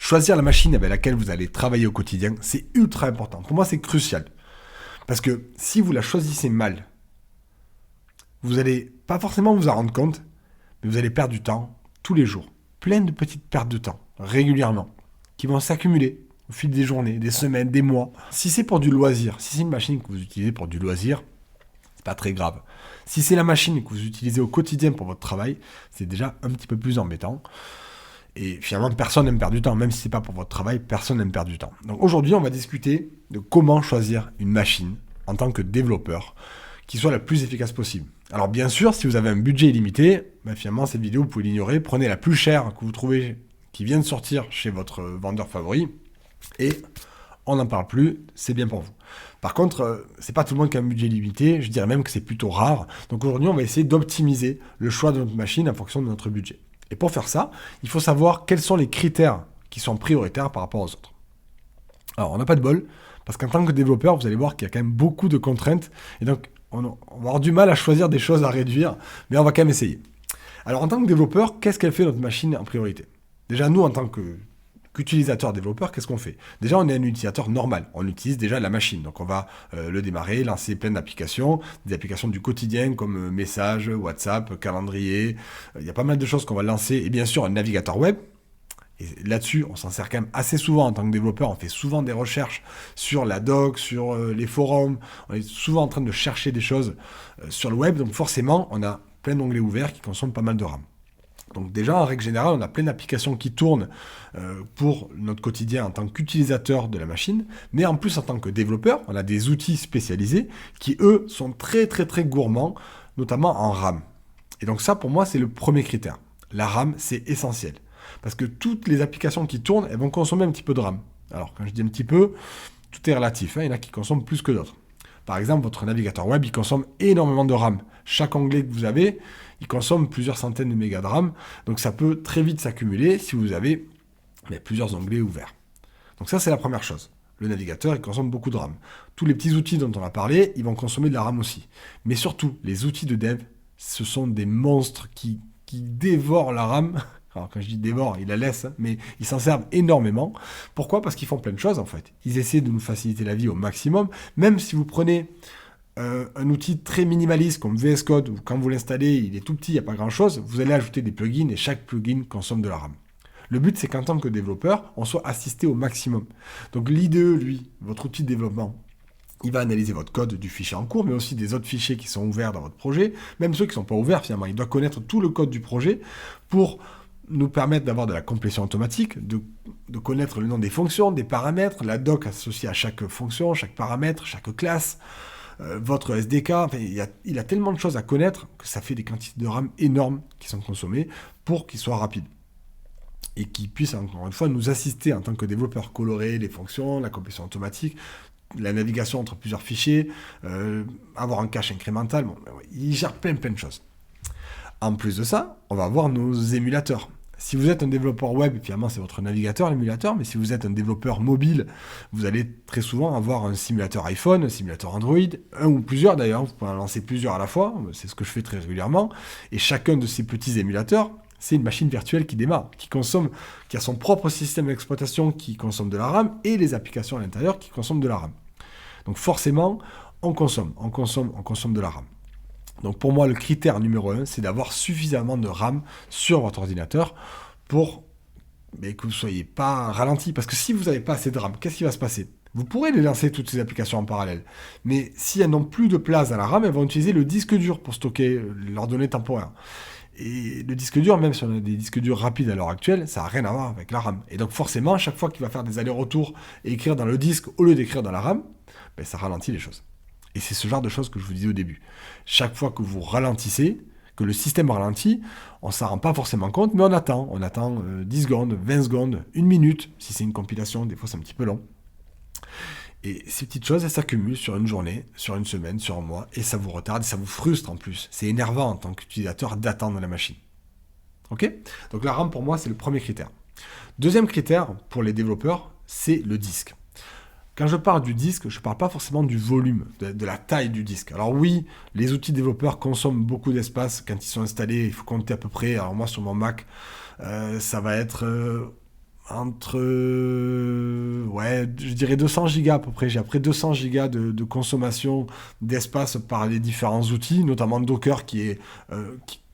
Choisir la machine avec laquelle vous allez travailler au quotidien, c'est ultra important. Pour moi, c'est crucial. Parce que si vous la choisissez mal, vous n'allez pas forcément vous en rendre compte, mais vous allez perdre du temps tous les jours. Plein de petites pertes de temps, régulièrement, qui vont s'accumuler au fil des journées, des semaines, des mois. Si c'est pour du loisir, si c'est une machine que vous utilisez pour du loisir, c'est pas très grave. Si c'est la machine que vous utilisez au quotidien pour votre travail, c'est déjà un petit peu plus embêtant. Et finalement, personne n'aime perdre du temps. Même si c'est pas pour votre travail, personne n'aime perdre du temps. Donc aujourd'hui, on va discuter de comment choisir une machine en tant que développeur qui soit la plus efficace possible. Alors bien sûr, si vous avez un budget illimité, finalement, cette vidéo, vous pouvez l'ignorer. Prenez la plus chère que vous trouvez qui vient de sortir chez votre vendeur favori et on n'en parle plus, c'est bien pour vous. Par contre, c'est pas tout le monde qui a un budget limité, je dirais même que c'est plutôt rare. Donc aujourd'hui, on va essayer d'optimiser le choix de notre machine en fonction de notre budget. Et pour faire ça, il faut savoir quels sont les critères qui sont prioritaires par rapport aux autres. Alors, on n'a pas de bol, parce qu'en tant que développeur, vous allez voir qu'il y a quand même beaucoup de contraintes, et donc on va avoir du mal à choisir des choses à réduire, mais on va quand même essayer. Alors, en tant que développeur, qu'est-ce qu'elle fait notre machine en priorité ? Déjà, nous, en tant qu'utilisateur développeur, qu'est-ce qu'on fait ? Déjà, on est un utilisateur normal. On utilise déjà la machine. Donc, on va le démarrer, lancer plein d'applications, des applications du quotidien comme messages, WhatsApp, calendrier. Il y a pas mal de choses qu'on va lancer. Et bien sûr, un navigateur web. Et là-dessus, on s'en sert quand même assez souvent en tant que développeur. On fait souvent des recherches sur la doc, sur les forums. On est souvent en train de chercher des choses sur le web. Donc, forcément, on a plein d'onglets ouverts qui consomment pas mal de RAM. Donc déjà, en règle générale, on a plein d'applications qui tournent pour notre quotidien en tant qu'utilisateur de la machine, mais en plus en tant que développeur, on a des outils spécialisés qui, eux, sont très très très gourmands, notamment en RAM. Et donc ça, pour moi, c'est le premier critère. La RAM, c'est essentiel. Parce que toutes les applications qui tournent, elles vont consommer un petit peu de RAM. Alors, quand je dis un petit peu, tout est relatif. Il y en a qui consomment plus que d'autres. Par exemple, votre navigateur web, il consomme énormément de RAM. Chaque onglet que vous avez, il consomme plusieurs centaines de mégas de RAM. Donc ça peut très vite s'accumuler si vous avez plusieurs onglets ouverts. Donc ça, c'est la première chose. Le navigateur, il consomme beaucoup de RAM. Tous les petits outils dont on a parlé, ils vont consommer de la RAM aussi. Mais surtout, les outils de dev, ce sont des monstres qui dévorent la RAM. Alors quand je dis dévore, ils la laissent, mais ils s'en servent énormément. Pourquoi ? Parce qu'ils font plein de choses en fait. Ils essaient de nous faciliter la vie au maximum. Même si vous prenez un outil très minimaliste comme VS Code, où quand vous l'installez, il est tout petit, il n'y a pas grand-chose, vous allez ajouter des plugins et chaque plugin consomme de la RAM. Le but, c'est qu'en tant que développeur, on soit assisté au maximum. Donc l'IDE, lui, votre outil de développement, il va analyser votre code du fichier en cours, mais aussi des autres fichiers qui sont ouverts dans votre projet, même ceux qui ne sont pas ouverts finalement. Il doit connaître tout le code du projet pour nous permettre d'avoir de la complétion automatique, de connaître le nom des fonctions, des paramètres, la doc associée à chaque fonction, chaque paramètre, chaque classe, votre SDK. Enfin, il a tellement de choses à connaître que ça fait des quantités de RAM énormes qui sont consommées pour qu'il soit rapide. Et qu'il puisse, encore une fois, nous assister en tant que développeur, colorer les fonctions, la complétion automatique, la navigation entre plusieurs fichiers, avoir un cache incrémental. Bon, il gère plein de choses. En plus de ça, on va avoir nos émulateurs. Si vous êtes un développeur web, finalement c'est votre navigateur, l'émulateur, mais si vous êtes un développeur mobile, vous allez très souvent avoir un simulateur iPhone, un simulateur Android, un ou plusieurs d'ailleurs, vous pouvez en lancer plusieurs à la fois, c'est ce que je fais très régulièrement, et chacun de ces petits émulateurs, c'est une machine virtuelle qui démarre, qui a son propre système d'exploitation qui consomme de la RAM, et les applications à l'intérieur qui consomment de la RAM. Donc forcément, on consomme de la RAM. Donc pour moi, le critère numéro 1, c'est d'avoir suffisamment de RAM sur votre ordinateur pour que vous ne soyez pas ralenti. Parce que si vous n'avez pas assez de RAM, qu'est-ce qui va se passer ? Vous pourrez les lancer toutes ces applications en parallèle. Mais si elles n'ont plus de place à la RAM, elles vont utiliser le disque dur pour stocker leurs données temporaires. Et le disque dur, même si on a des disques durs rapides à l'heure actuelle, ça n'a rien à voir avec la RAM. Et donc forcément, à chaque fois qu'il va faire des allers-retours et écrire dans le disque au lieu d'écrire dans la RAM, ça ralentit les choses. Et c'est ce genre de choses que je vous disais au début. Chaque fois que vous ralentissez, que le système ralentit, on ne s'en rend pas forcément compte, mais on attend. On attend 10 secondes, 20 secondes, 1 minute. Si c'est une compilation, des fois c'est un petit peu long. Et ces petites choses, elles s'accumulent sur une journée, sur une semaine, sur un mois, et ça vous retarde, et ça vous frustre en plus. C'est énervant en tant qu'utilisateur d'attendre la machine. Ok ? Donc la RAM, pour moi, c'est le premier critère. Deuxième critère pour les développeurs, c'est le disque. Quand je parle du disque, je ne parle pas forcément du volume, de la taille du disque. Alors oui, les outils développeurs consomment beaucoup d'espace quand ils sont installés. Il faut compter à peu près, alors moi sur mon Mac, ça va être entre, ouais, je dirais 200 gigas à peu près. J'ai après 200 gigas de consommation d'espace par les différents outils, notamment Docker qui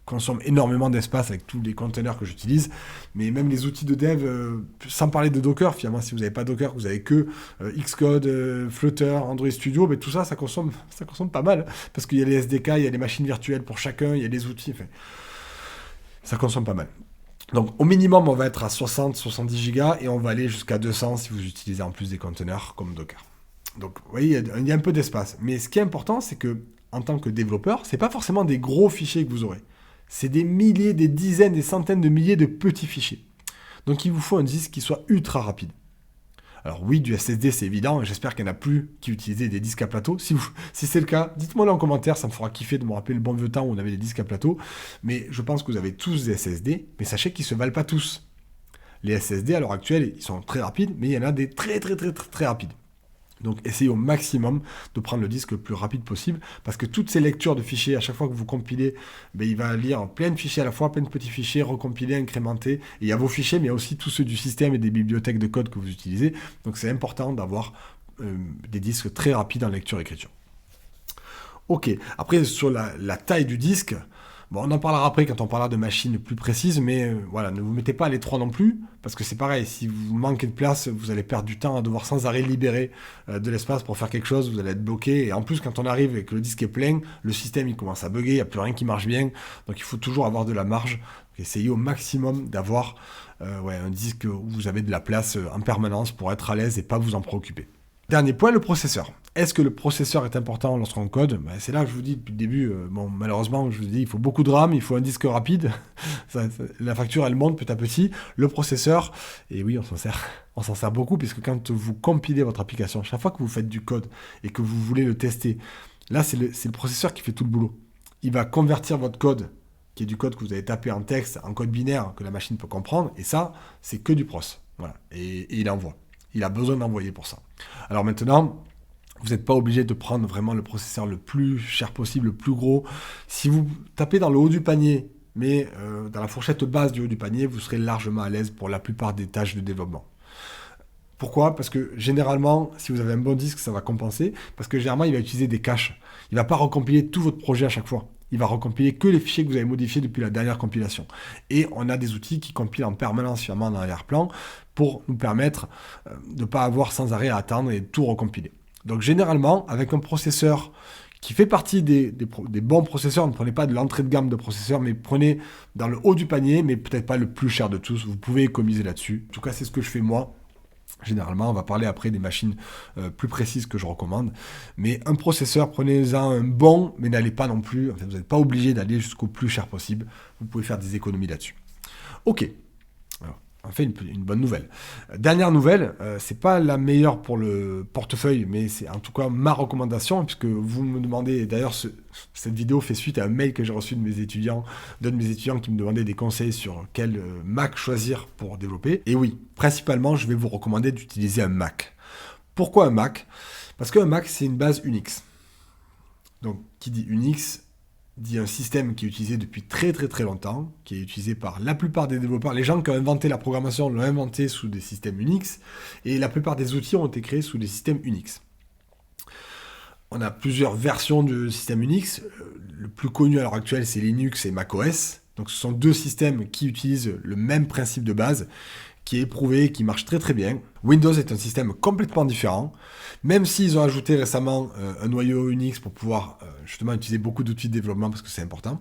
consomme énormément d'espace avec tous les containers que j'utilise. Mais même les outils de dev, sans parler de Docker, finalement, si vous n'avez pas Docker, que vous avez que Xcode, Flutter, Android Studio, mais tout ça, ça consomme pas mal. Parce qu'il y a les SDK, il y a les machines virtuelles pour chacun, il y a les outils, enfin, ça consomme pas mal. Donc au minimum, on va être à 60-70 gigas et on va aller jusqu'à 200 si vous utilisez en plus des conteneurs comme Docker. Donc vous voyez, il y a un peu d'espace. Mais ce qui est important, c'est que en tant que développeur, c'est pas forcément des gros fichiers que vous aurez. C'est des milliers, des dizaines, des centaines de milliers de petits fichiers. Donc il vous faut un disque qui soit ultra rapide. Alors oui, du SSD c'est évident, et j'espère qu'il n'y en a plus qui utilisent des disques à plateau. Si c'est le cas, dites-moi en commentaire, ça me fera kiffer de me rappeler le bon vieux temps où on avait des disques à plateau. Mais je pense que vous avez tous des SSD, mais sachez qu'ils ne se valent pas tous. Les SSD à l'heure actuelle, ils sont très rapides, mais il y en a des très très très très très rapides. Donc essayez au maximum de prendre le disque le plus rapide possible, parce que toutes ces lectures de fichiers, à chaque fois que vous compilez, il va lire plein de fichiers à la fois, plein de petits fichiers, recompiler, incrémenter. Et il y a vos fichiers, mais il y a aussi tous ceux du système et des bibliothèques de code que vous utilisez. Donc c'est important d'avoir des disques très rapides en lecture-écriture. Ok, après sur la taille du disque, bon, on en parlera après quand on parlera de machines plus précises, mais voilà, ne vous mettez pas à l'étroit non plus, parce que c'est pareil, si vous manquez de place, vous allez perdre du temps à devoir sans arrêt libérer de l'espace pour faire quelque chose, vous allez être bloqué, et en plus quand on arrive et que le disque est plein, le système il commence à bugger, il n'y a plus rien qui marche bien, donc il faut toujours avoir de la marge. Donc, essayez au maximum d'avoir un disque où vous avez de la place en permanence pour être à l'aise et pas vous en préoccuper. Dernier point, le processeur. Est-ce que le processeur est important lorsqu'on code ? C'est là que je vous dis depuis le début, malheureusement, je vous dis, il faut beaucoup de RAM, il faut un disque rapide. La facture, elle monte petit à petit. Le processeur, et oui, on s'en sert beaucoup, puisque quand vous compilez votre application, chaque fois que vous faites du code et que vous voulez le tester, là, c'est le processeur qui fait tout le boulot. Il va convertir votre code, qui est du code que vous avez tapé en texte, en code binaire, que la machine peut comprendre, et ça, c'est que du pros. Voilà. Et il envoie. Il a besoin d'envoyer pour ça. Alors maintenant, vous n'êtes pas obligé de prendre vraiment le processeur le plus cher possible, le plus gros. Si vous tapez dans le haut du panier, mais dans la fourchette basse du haut du panier, vous serez largement à l'aise pour la plupart des tâches de développement. Pourquoi ? Parce que généralement, si vous avez un bon disque, ça va compenser. Parce que généralement, il va utiliser des caches. Il ne va pas recompiler tout votre projet à chaque fois. Il va recompiler que les fichiers que vous avez modifiés depuis la dernière compilation. Et on a des outils qui compilent en permanence finalement dans l'arrière-plan pour nous permettre de ne pas avoir sans arrêt à attendre et tout recompiler. Donc généralement, avec un processeur qui fait partie des bons processeurs, ne prenez pas de l'entrée de gamme de processeurs, mais prenez dans le haut du panier, mais peut-être pas le plus cher de tous. Vous pouvez économiser là-dessus. En tout cas, c'est ce que je fais moi. Généralement, on va parler après des machines plus précises que je recommande. Mais un processeur, prenez-en un bon, mais n'allez pas non plus, vous n'êtes pas obligé d'aller jusqu'au plus cher possible. Vous pouvez faire des économies là-dessus. Ok. Alors, on fait une bonne nouvelle. Dernière nouvelle, c'est pas la meilleure pour le portefeuille, mais c'est en tout cas ma recommandation, puisque vous me demandez, d'ailleurs cette vidéo fait suite à un mail que j'ai reçu d'un de mes étudiants qui me demandait des conseils sur quel Mac choisir pour développer. Et oui, principalement, je vais vous recommander d'utiliser un Mac. Pourquoi un Mac ? Parce qu'un Mac, c'est une base Unix. Donc, qui dit Unix dit un système qui est utilisé depuis très très très longtemps, qui est utilisé par la plupart des développeurs. Les gens qui ont inventé la programmation l'ont inventé sous des systèmes Unix, et la plupart des outils ont été créés sous des systèmes Unix. On a plusieurs versions du système Unix. Le plus connu à l'heure actuelle, c'est Linux et macOS. Donc ce sont deux systèmes qui utilisent le même principe de base, qui est éprouvé, qui marche très très bien. Windows est un système complètement différent, même s'ils ont ajouté récemment un noyau Unix pour pouvoir justement utiliser beaucoup d'outils de développement parce que c'est important.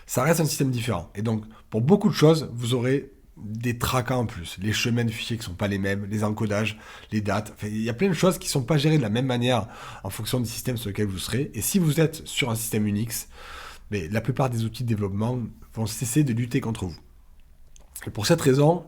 Ça reste un système différent. Et donc, pour beaucoup de choses, vous aurez des tracas en plus. Les chemins de fichiers qui ne sont pas les mêmes, les encodages, les dates. Enfin, il y a plein de choses qui ne sont pas gérées de la même manière en fonction du système sur lequel vous serez. Et si vous êtes sur un système Unix, la plupart des outils de développement vont cesser de lutter contre vous. Et pour cette raison,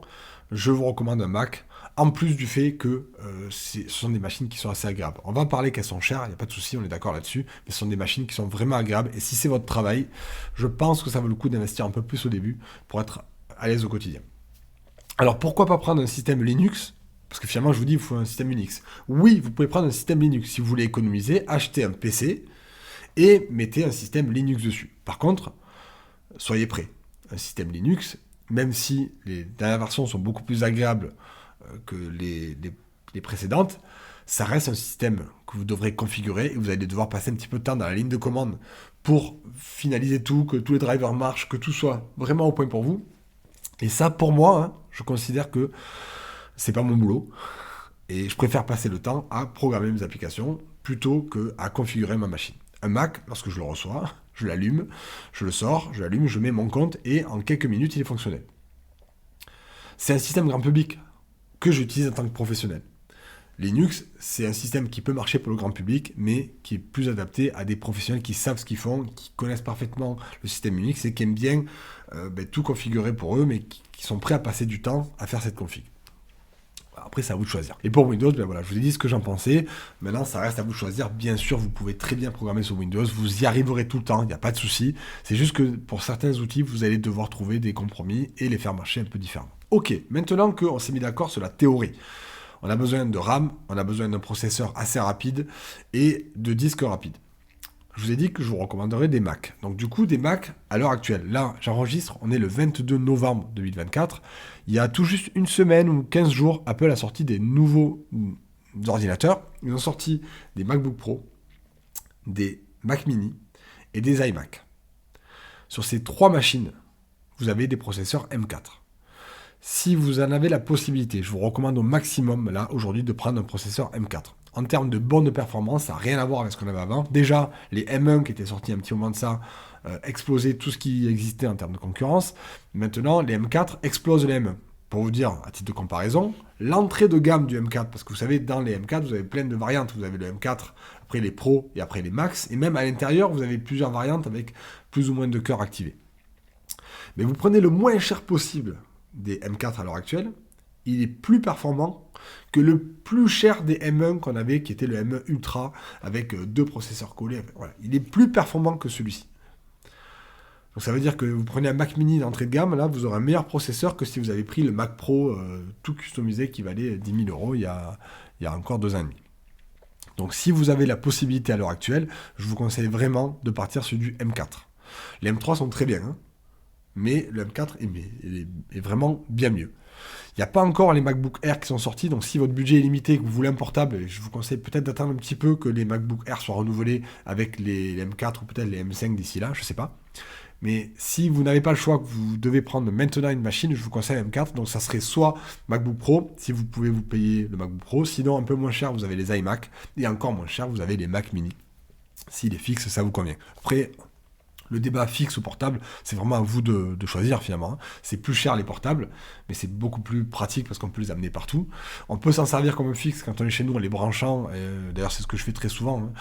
je vous recommande un Mac, en plus du fait que ce sont des machines qui sont assez agréables. On va en parler qu'elles sont chères, il n'y a pas de souci, on est d'accord là-dessus, mais ce sont des machines qui sont vraiment agréables, et si c'est votre travail, je pense que ça vaut le coup d'investir un peu plus au début pour être à l'aise au quotidien. Alors pourquoi pas prendre un système Linux ? Parce que finalement, je vous dis, il faut un système Unix. Oui, vous pouvez prendre un système Linux. Si vous voulez économiser, achetez un PC et mettez un système Linux dessus. Par contre, soyez prêts. Un système Linux, même si les dernières versions sont beaucoup plus agréables que les précédentes, ça reste un système que vous devrez configurer et vous allez devoir passer un petit peu de temps dans la ligne de commande pour finaliser tout, que tous les drivers marchent, que tout soit vraiment au point pour vous. Et ça, pour moi, hein, je considère que c'est pas mon boulot. Et je préfère passer le temps à programmer mes applications plutôt qu'à configurer ma machine. Un Mac, lorsque je le reçois, je l'allume, je le sors, je l'allume, je mets mon compte et en quelques minutes, il est fonctionnel. C'est un système grand public que j'utilise en tant que professionnel. Linux, c'est un système qui peut marcher pour le grand public, mais qui est plus adapté à des professionnels qui savent ce qu'ils font, qui connaissent parfaitement le système Unix et qui aiment bien tout configurer pour eux, mais qui sont prêts à passer du temps à faire cette config. Après, c'est à vous de choisir. Et pour Windows, ben voilà, je vous ai dit ce que j'en pensais. Maintenant, ça reste à vous de choisir. Bien sûr, vous pouvez très bien programmer sur Windows. Vous y arriverez tout le temps, il n'y a pas de souci. C'est juste que pour certains outils, vous allez devoir trouver des compromis et les faire marcher un peu différemment. Ok, maintenant qu'on s'est mis d'accord sur la théorie, on a besoin de RAM, on a besoin d'un processeur assez rapide et de disques rapides. Je vous ai dit que je vous recommanderais des Mac. Donc du coup, des Mac, à l'heure actuelle, là, j'enregistre, on est le 22 novembre 2024. Il y a tout juste une semaine ou 15 jours, Apple a sorti des nouveaux ordinateurs. Ils ont sorti des MacBook Pro, des Mac Mini et des iMac. Sur ces trois machines, vous avez des processeurs M4. Si vous en avez la possibilité, je vous recommande au maximum, là, aujourd'hui, de prendre un processeur M4. En termes de bonne performance, ça n'a rien à voir avec ce qu'on avait avant. Déjà, les M1 qui étaient sortis un petit moment de ça, explosaient tout ce qui existait en termes de concurrence. Maintenant, les M4 explosent les M1. Pour vous dire, à titre de comparaison, l'entrée de gamme du M4, parce que vous savez, dans les M4, vous avez plein de variantes. Vous avez le M4, après les Pro et après les Max. Et même à l'intérieur, vous avez plusieurs variantes avec plus ou moins de cœurs activés. Mais vous prenez le moins cher possible des M4 à l'heure actuelle, il est plus performant que le plus cher des M1 qu'on avait, qui était le M1 Ultra, avec deux processeurs collés. Voilà. Il est plus performant que celui-ci. Donc ça veut dire que vous prenez un Mac Mini d'entrée de gamme, là, vous aurez un meilleur processeur que si vous avez pris le Mac Pro tout customisé qui valait 10 000 euros il y a encore 2 ans et demi. Donc si vous avez la possibilité à l'heure actuelle, je vous conseille vraiment de partir sur du M4. Les M3 sont très bien, hein, mais le M4 est vraiment bien mieux. Il n'y a pas encore les MacBook Air qui sont sortis, donc si votre budget est limité et que vous voulez un portable, je vous conseille peut-être d'attendre un petit peu que les MacBook Air soient renouvelés avec les M4 ou peut-être les M5 d'ici là, je ne sais pas. Mais si vous n'avez pas le choix, que vous devez prendre maintenant une machine, je vous conseille M4, donc ça serait soit MacBook Pro, si vous pouvez vous payer le MacBook Pro, sinon un peu moins cher, vous avez les iMac, et encore moins cher, vous avez les Mac Mini. Si les fixes, ça vous convient. Après, le débat fixe ou portable, c'est vraiment à vous de choisir finalement. C'est plus cher les portables, mais c'est beaucoup plus pratique parce qu'on peut les amener partout. On peut s'en servir comme un fixe quand on est chez nous en les branchant. D'ailleurs, c'est ce que je fais très souvent.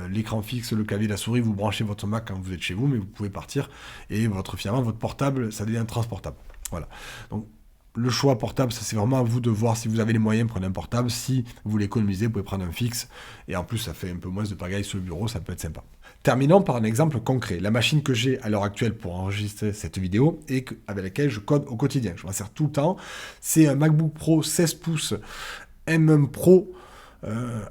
L'écran fixe, le clavier, la souris, vous branchez votre Mac quand vous êtes chez vous, mais vous pouvez partir et finalement, votre portable, ça devient transportable. Voilà. Donc, le choix portable, ça c'est vraiment à vous de voir si vous avez les moyens, prenez un portable. Si vous l'économisez, vous pouvez prendre un fixe. Et en plus, ça fait un peu moins de pagaille sur le bureau, ça peut être sympa. Terminons par un exemple concret. La machine que j'ai à l'heure actuelle pour enregistrer cette vidéo et avec laquelle je code au quotidien. Je m'en sers tout le temps. C'est un MacBook Pro 16 pouces M1 Pro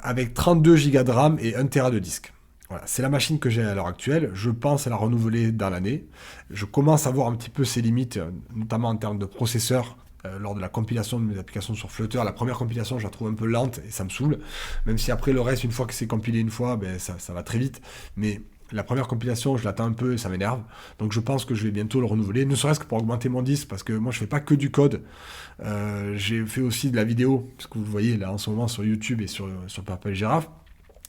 avec 32 Go de RAM et 1 Tera de disque. Voilà, c'est la machine que j'ai à l'heure actuelle. Je pense à la renouveler dans l'année. Je commence à voir un petit peu ses limites, notamment en termes de processeur. Lors de la compilation de mes applications sur Flutter, la première compilation, je la trouve un peu lente et ça me saoule. Même si après le reste, une fois que c'est compilé une fois, ça va très vite. Mais la première compilation, je l'attends un peu et ça m'énerve. Donc je pense que je vais bientôt le renouveler, ne serait-ce que pour augmenter mon disque, parce que moi je fais pas que du code. J'ai fait aussi de la vidéo, parce que vous le voyez là en ce moment sur YouTube et sur Purple Giraffe.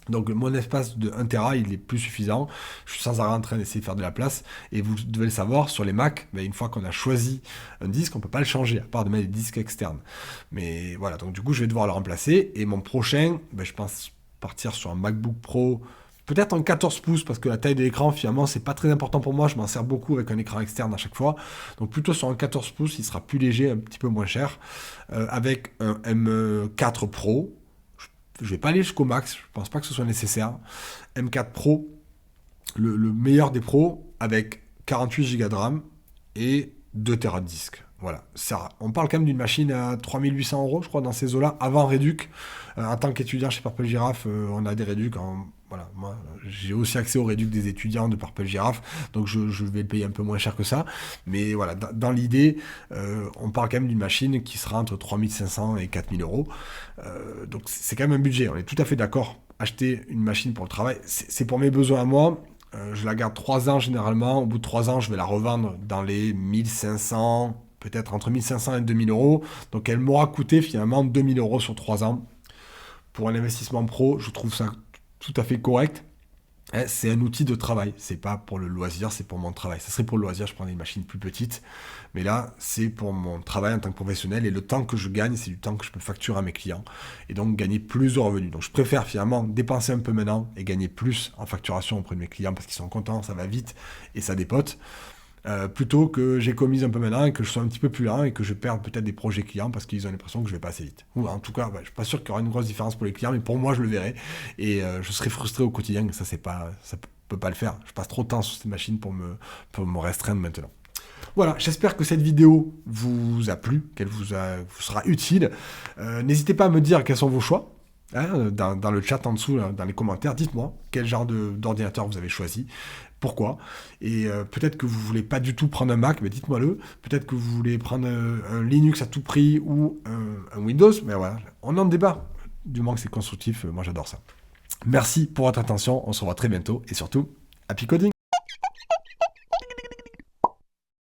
Donc mon espace de 1 Tera, il est plus suffisant. Je suis sans arrêt en train d'essayer de faire de la place. Et vous devez le savoir, sur les Mac, une fois qu'on a choisi un disque, on ne peut pas le changer, à part de mettre des disques externes. Mais voilà, donc du coup, je vais devoir le remplacer. Et mon prochain, je pense partir sur un MacBook Pro, peut-être en 14 pouces, parce que la taille de l'écran, finalement, c'est pas très important pour moi. Je m'en sers beaucoup avec un écran externe à chaque fois. Donc plutôt sur un 14 pouces, il sera plus léger, un petit peu moins cher. Avec un M4 Pro. Je ne vais pas aller jusqu'au max, je ne pense pas que ce soit nécessaire. M4 Pro, le meilleur des pros, avec 48 Go de RAM et 2 Tera de disque. Voilà. Ça, on parle quand même d'une machine à 3800 €, je crois, dans ces eaux-là, avant réduc. En tant qu'étudiant chez Purple Giraffe, on a des réducs Voilà, moi, j'ai aussi accès au réduc des étudiants de Purple Giraffe, donc je vais le payer un peu moins cher que ça. Mais voilà, dans l'idée, on parle quand même d'une machine qui sera entre 3500 et 4000 euros. Donc c'est quand même un budget, on est tout à fait d'accord. Acheter une machine pour le travail, c'est pour mes besoins à moi. Je la garde 3 ans généralement. Au bout de 3 ans, je vais la revendre dans les 1500, peut-être entre 1500 et 2000 euros. Donc elle m'aura coûté finalement 2000 euros sur 3 ans. Pour un investissement pro, je trouve ça tout à fait correct. C'est un outil de travail, c'est pas pour le loisir, c'est pour mon travail. Ça serait pour le loisir, je prendrais une machine plus petite, mais là, c'est pour mon travail en tant que professionnel, et le temps que je gagne, c'est du temps que je peux facturer à mes clients, et donc gagner plus de revenus. Donc je préfère finalement dépenser un peu maintenant, et gagner plus en facturation auprès de mes clients, parce qu'ils sont contents, ça va vite, et ça dépote, plutôt que j'économise un peu maintenant, et que je sois un petit peu plus lent, et que je perde peut-être des projets clients, parce qu'ils ont l'impression que je vais pas assez vite. Ou en tout cas, je suis pas sûr qu'il y aura une grosse différence pour les clients, mais pour moi, je le verrai, et je serai frustré au quotidien, et ça, c'est pas, ça peut pas le faire. Je passe trop de temps sur cette machine pour me restreindre maintenant. Voilà, j'espère que cette vidéo vous a plu, qu'elle vous sera utile. N'hésitez pas à me dire quels sont vos choix. Dans le chat en dessous, là, dans les commentaires, dites-moi quel genre d'ordinateur vous avez choisi, pourquoi. Et peut-être que vous voulez pas du tout prendre un Mac, mais dites-moi-le. Peut-être que vous voulez prendre un Linux à tout prix ou un Windows, mais voilà, on en débat. Du moment que c'est constructif, moi j'adore ça. Merci pour votre attention, on se revoit très bientôt et surtout, happy coding!